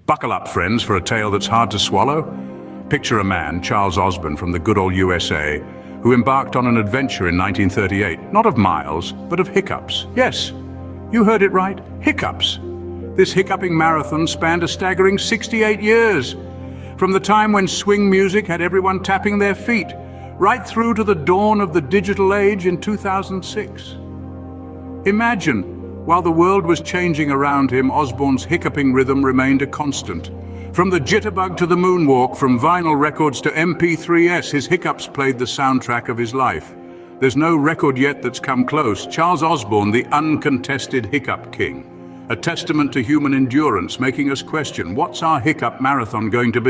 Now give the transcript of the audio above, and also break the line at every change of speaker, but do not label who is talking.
Buckle up, friends, for a tale that's hard to swallow. Picture a man, Charles Osborne from the good old USA, who embarked on an adventure in 1938, not of miles, but of hiccups. Yes, you heard it right, hiccups. This hiccuping marathon spanned a staggering 68 years, from the time when swing music had everyone tapping their feet, right through to the dawn of the digital age in 2006. Imagine, while the world was changing around him, Osborne's hiccuping rhythm remained a constant. From the jitterbug to the moonwalk, from vinyl records to MP3s, his hiccups played the soundtrack of his life. There's no record yet that's come close. Charles Osborne, the uncontested hiccup king. A testament to human endurance, making us question, what's our hiccup marathon going to be?